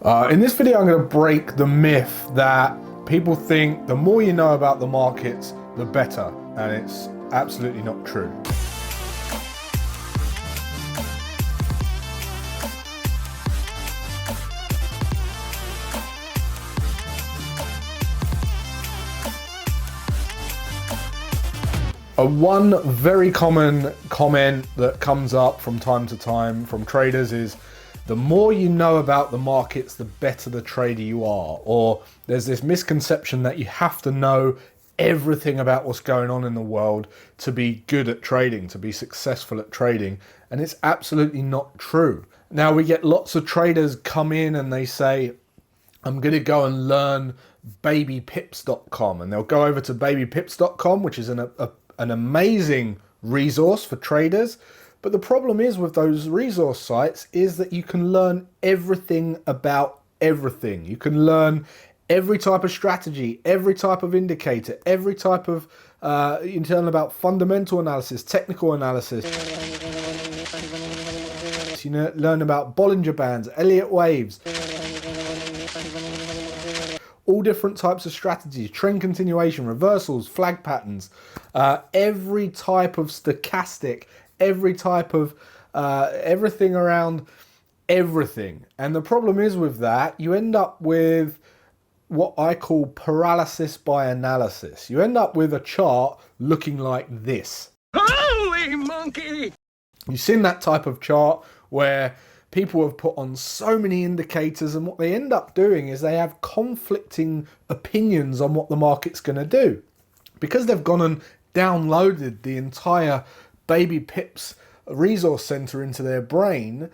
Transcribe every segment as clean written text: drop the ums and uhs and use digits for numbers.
In this video, I'm going to break the myth that people think the more you know about the markets, the better, and it's absolutely not true. One very common comment that comes up from time to time from traders is, the more you know about the markets, the better the trader you are. Or there's this misconception that you have to know everything about what's going on in the world to be good at trading, to be successful at trading. And it's absolutely not true. Now, we get lots of traders come in and they say, I'm going to go and learn babypips.com. And they'll go over to babypips.com, which is an amazing resource for traders. But the problem is with those resource sites is that you can learn everything about everything. You can learn every type of strategy, every type of indicator, every type of, you can learn about fundamental analysis, technical analysis. You learn about Bollinger Bands, Elliott Waves, all different types of strategies, trend continuation, reversals, flag patterns, every type of stochastic, every type of everything around everything. And the problem is with that, you end up with what I call paralysis by analysis. You end up with a chart looking like this. Holy monkey! You've seen that type of chart where people have put on so many indicators, and what they end up doing is they have conflicting opinions on what the market's going to do. Because they've gone and downloaded the entire Baby Pips resource center into their brain,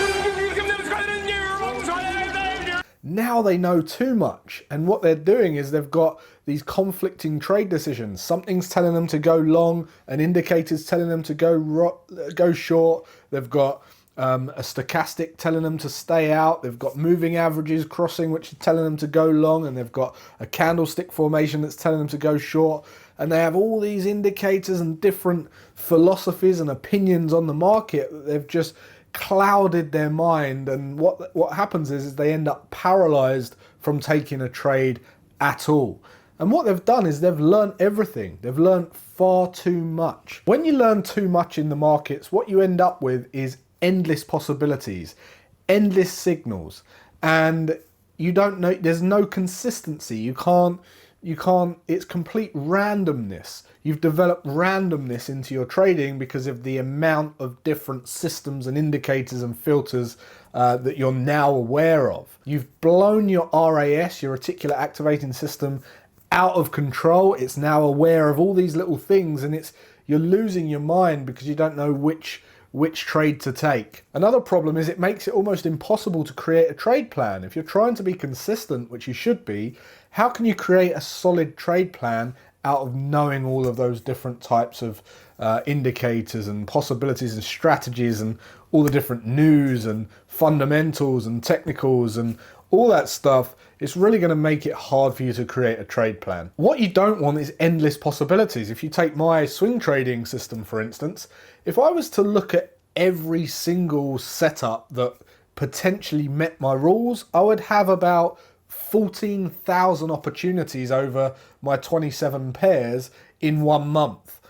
now they know too much. And what they're doing is they've got these conflicting trade decisions. Something's telling them to go long, an indicator's telling them to go short. They've got a stochastic telling them to stay out. They've got moving averages crossing, which are telling them to go long, and they've got a candlestick formation that's telling them to go short. And they have all these indicators and different philosophies and opinions on the market that they've just clouded their mind. And what happens is they end up paralyzed from taking a trade at all. And what they've done is they've learned everything. They've learned far too much. When you learn too much in the markets, what you end up with is endless possibilities, endless signals, and you don't know, there's no consistency. You can't, it's complete randomness. You've developed randomness into your trading because of the amount of different systems and indicators and filters that you're now aware of. You've blown your RAS, your reticular activating system, out of control. It's now aware of all these little things, and you're losing your mind because you don't know which trade to take. Another problem is it makes it almost impossible to create a trade plan. If you're trying to be consistent, which you should be, how can you create a solid trade plan out of knowing all of those different types of indicators and possibilities and strategies and all the different news and fundamentals and technicals and all that stuff? It's really going to make it hard for you to create a trade plan. What you don't want is endless possibilities. If you take my swing trading system, for instance, if I was to look at every single setup that potentially met my rules, I would have about 14,000 opportunities over my 27 pairs in 1 month.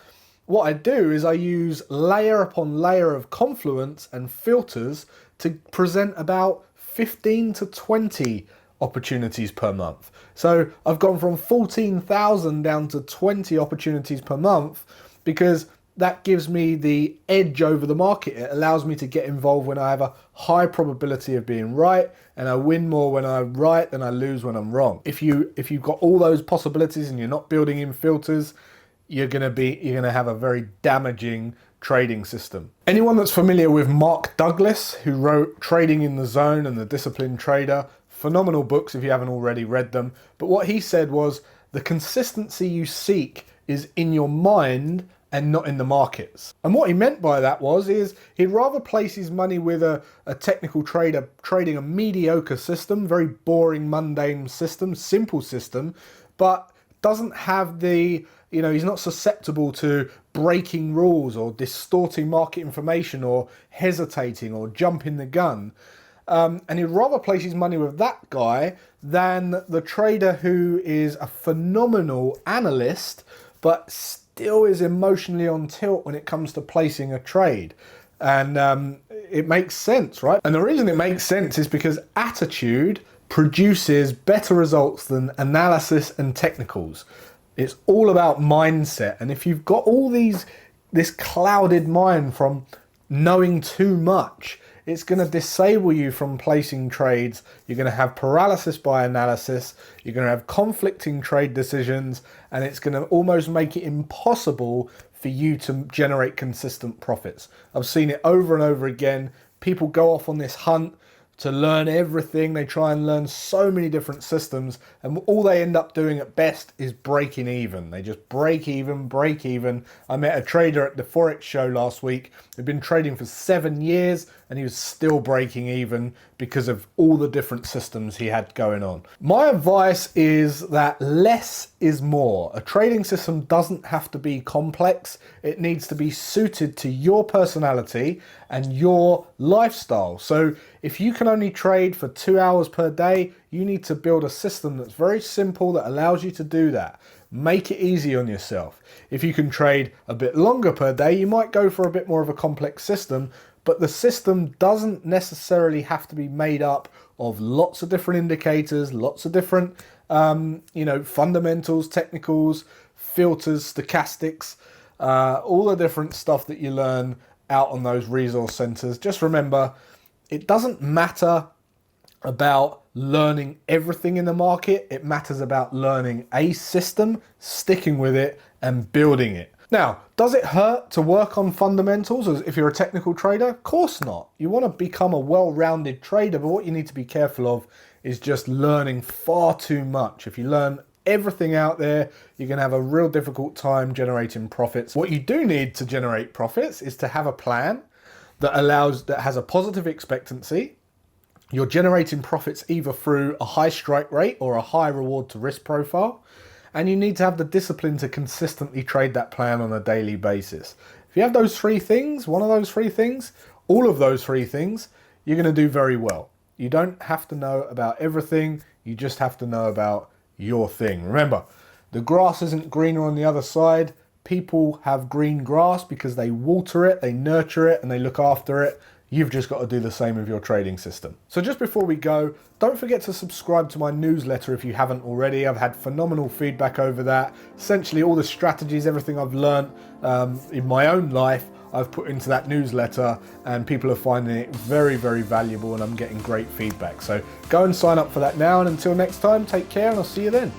What I do is I use layer upon layer of confluence and filters to present about 15 to 20 opportunities per month. So I've gone from 14,000 down to 20 opportunities per month because that gives me the edge over the market. It allows me to get involved when I have a high probability of being right, and I win more when I'm right than I lose when I'm wrong. If you've got all those possibilities and you're not building in filters, you're gonna have a very damaging trading system. Anyone that's familiar with Mark Douglas, who wrote Trading in the Zone and The Disciplined Trader, phenomenal books if you haven't already read them. But what he said was, the consistency you seek is in your mind and not in the markets. And what he meant by that is he'd rather place his money with a technical trader trading a mediocre system, very boring, mundane system, simple system, but doesn't have the, he's not susceptible to breaking rules or distorting market information or hesitating or jumping the gun. And he'd rather place his money with that guy than the trader who is a phenomenal analyst, but still is emotionally on tilt when it comes to placing a trade. And it makes sense, right? And the reason it makes sense is because attitude produces better results than analysis and technicals. It's all about mindset. And if you've got this clouded mind from knowing too much, it's going to disable you from placing trades. You're going to have paralysis by analysis. You're going to have conflicting trade decisions, and it's going to almost make it impossible for you to generate consistent profits. I've seen it over and over again. People go off on this hunt to learn everything. They try and learn so many different systems, and all they end up doing at best is breaking even. They just break even. I met a trader at the Forex show last week who'd been trading for 7 years, and he was still breaking even because of all the different systems he had going on. My advice is that less is more. A trading system doesn't have to be complex. It needs to be suited to your personality and your lifestyle. So if you can only trade for 2 hours per day, you need to build a system that's very simple that allows you to do that. Make it easy on yourself. If you can trade a bit longer per day, you might go for a bit more of a complex system, but the system doesn't necessarily have to be made up of lots of different indicators, lots of different fundamentals, technicals, filters, stochastics, all the different stuff that you learn out on those resource centers. Just remember, it doesn't matter about learning everything in the market. It matters about learning a system, sticking with it, and building it. Now, does it hurt to work on fundamentals if you're a technical trader? Of course not. You want to become a well-rounded trader, but what you need to be careful of is just learning far too much. If you learn everything out there, you're going to have a real difficult time generating profits. What you do need to generate profits is to have a plan that has a positive expectancy. You're generating profits either through a high strike rate or a high reward to risk profile. And you need to have the discipline to consistently trade that plan on a daily basis. If you have those three things, one of those three things, all of those three things, you're going to do very well. You don't have to know about everything. You just have to know about your thing. Remember, the grass isn't greener on the other side. People have green grass because they water it, they nurture it, and they look after it. You've just got to do the same with your trading system. So just before we go, don't forget to subscribe to my newsletter if you haven't already. I've had phenomenal feedback over that. Essentially all the strategies, everything I've learned in my own life, I've put into that newsletter, and people are finding it very, very valuable, and I'm getting great feedback. So go and sign up for that now, and until next time, take care, and I'll see you then.